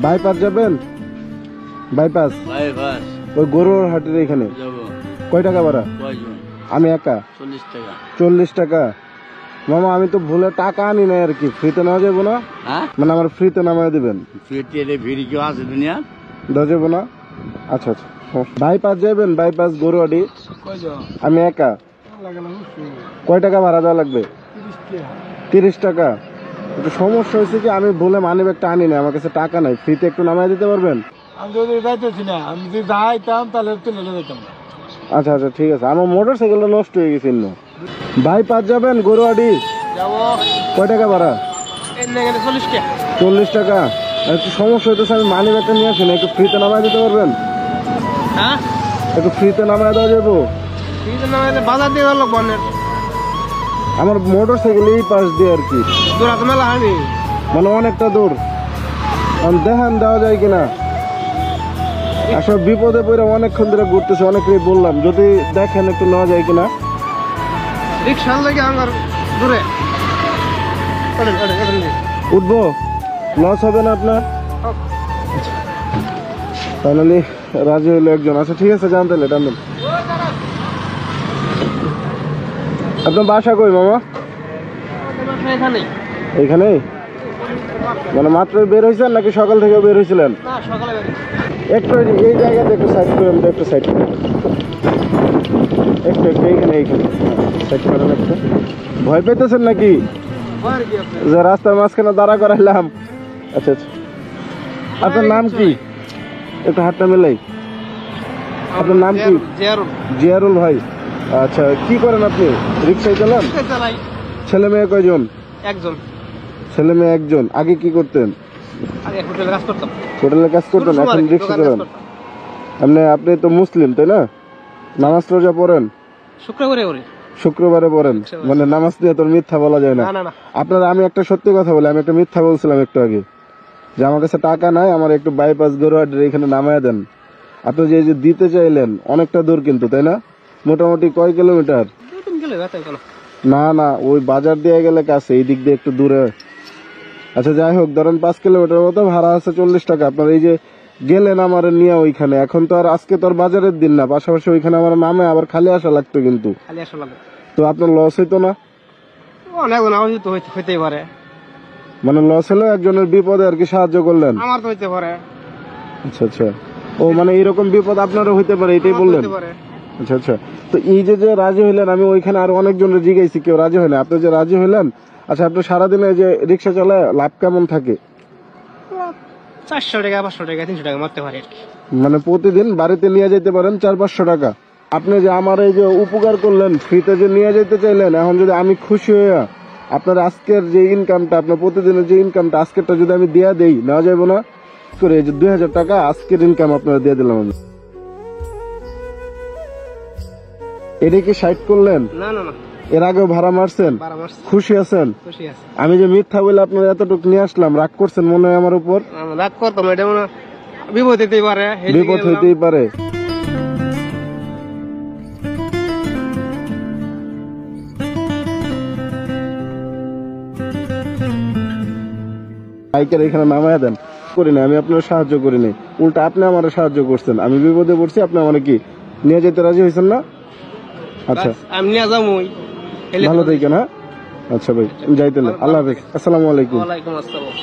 Bypass যাবেন? Bypass ওই গরুর হাটের এখানে কয় টাকা ভাড়া? আমি একা 40 টাকা। মামা আমি তো ভুলে টাকা আনি নাই আর কি, ফ্রিতে নেওয়া যাবো না? মানে আমার ফ্রিতে নামাই দিবেন? দেওয়া যাবো না? আচ্ছা আচ্ছা। বাইপাস যাবেন? বাইপাস গরুয়াডি? আমি একা। কয় টাকা ভাড়া দেওয়া লাগবে? 30 টাকা। একটু সমস্যা হয়েছে কি, আমি ভুলে মানি ব্যাগটা আনি না, আমার কাছে টাকা নাই, ফ্রিতে একটু নামাই দিতে পারবেন? আমি যদি যাইতেছি না, আমি যদি যাইতাম তাহলে তুলে যেতাম না। আচ্ছা আচ্ছা ঠিক আছে, আমার মোটর সাইকেলটা নষ্ট হয়ে গেছে। বাইপাস যাবেন গরুয়াডি? কয় টাকা ভাড়া? 40 টাকা। একটু সমস্যা হইতেছে, আমি মানি ব্যাগটা নিয়ে আসি না, একটু ফ্রিতে নামাই দিতে পারবেন? একটু ফ্রিতে নামাই দেওয়া যাবো? বাজার দিয়ে গেল বনের আমার মোটর সাইকেল এই পাশ দিয়ে আর কি, মেলা হয়নি, মানে অনেকটা দূর। দেখান দেওয়া যায় কিনা? আসলে বিপদে পড়ে অনেকক্ষণ ধরে ঘুরতেছে, অনেকেই বললাম যদি দেখেন একটু নেওয়া যায় কিনা। রিক্সা লাগে আমার দূরে উঠবো? লস হবে না আপনার? ফাইনালি রাজি হইলো একজন। আচ্ছা ঠিক আছে, জানতে টানবেন। আপনার বাসা কই মামা? এইখানেই? মানে মাত্রই বের হয়েছেন নাকি সকাল থেকে বের হয়েছিলেন? একটু এই জায়গাতে একটু সাইড করেন, একটু সাইড করেন, একটু একটু এইখানে এইখানে সাইড করেন একটু। ভয় পেতেছেন নাকি যে রাস্তার মাঝখানে দাঁড়া করাইলাম? আচ্ছা আচ্ছা। আপনার নাম কি? একটু হাতটা মেলাই। আপনার নাম কি? জিয়ারুল ভাই। আচ্ছা, কি করেন আপনি? রিক্সায় চালান? ছেলে মেয়ে কয়জন? একজন। ছেলে মেয়ে একজন। আগে কি করতেন? হোটেলে কাজ করতাম। হোটেলে কাজ করতেন, এখন রিক্সা চালান? আপনি তো মুসলিম তাই না? নামাজ রোজা পড়েন? শুক্রবারে পড়েন? মানে নামাজ নিয়ে তোর মিথ্যা বলা যায় না। আপনার আমি একটা সত্যি কথা বলি, আমি একটা মিথ্যা বলছিলাম একটু আগে, যে আমার কাছে টাকা নাই, আমার একটু বাইপাস গরুয়াটের এখানে নামায় দেন। আপনি যে দিতে চাইলেন অনেকটা দূর কিন্তু, তাই না? মোটামুটি কয় কিলোমিটার? না না, ওই বাজার দিয়ে গেলে কাছে, এই দিক দিয়ে একটু দূরে। আচ্ছা যাই হোক, ধরেন 5 কিলোমিটার মতো ভাড়া আছে 40 টাকা। আপনার এই যে গেলেন আমার নিয়ে ওইখানে, এখন তো আর আজকে তো আর বাজারের দিন না, পাশাপাশি ওইখানে আমার নামে আবার খালি আসা লাগতো কিন্তু, তো আপনার লস হইতো না? হইতেই পারে, মানে লস হলো একজনের বিপদে আর কি সাহায্য করলেন। আমার তো হইতে পারে। আচ্ছা আচ্ছা। ও মানে এরকম বিপদ আপনারও হইতে পারে, এটাই বললেন? আচ্ছা আচ্ছা। তো এই যে রাজি হইলেন, আমি ওইখানে আরো অনেকজনের জিজ্ঞাসি, কেউ রাজি হয় না, আপনি যে রাজি হইলেন। আচ্ছা, আপনি সারাদিনে যে রিক্সা চালায় লাভ কেমন থাকে? 400 টাকা 500 টাকা 300 টাকা মারতে পারে। মানে প্রতিদিন বাড়িতে নিয়ে যেতে পারেন 400-500 টাকা। আপনি যে আমার এই যে উপকার করলেন, ফ্রিতে যে নিয়ে যেতে চাইলেন, এখন যদি আমি খুশি হয়ে আপনার আজকের যে ইনকামটা, আপনার প্রতিদিনের যে ইনকামটা আজকেরটা যদি আমি দিয়ে দেই, নেওয়া যাবে না? করে এই যে 2000 টাকা আজকের ইনকাম আপনারা দিয়ে দিলাম আমি। এটা কি সাইড করলেন? না না না, এর আগেও ভাড়া মারছেন? খুশি আছেন? আমি যে মিথ্যা বলে আপনার এতটুকু নিয়ে আসলাম, রাগ করছেন মনে হয় আমার উপর? রাগ করতাম, এটা বিপদ হইতেই পারে। বিপদ হইতেই পারে। বাইকের এখানে নামায় দেন। করি না আমি, আপনার সাহায্য করি নাই, উল্টা আপনি আমার সাহায্য করছেন। আমি বিপদে পড়ছি, আপনি আমার কি নিয়ে যেতে রাজি হয়েছেন না? আচ্ছা, আমি নিয়ে যাবো। ভালো থাকেন। হ্যাঁ আচ্ছা ভাই, যাইতে। আল্লাহ হাফেজ। আসসালামু আলাইকুম। ওয়ালাইকুম আসসালাম।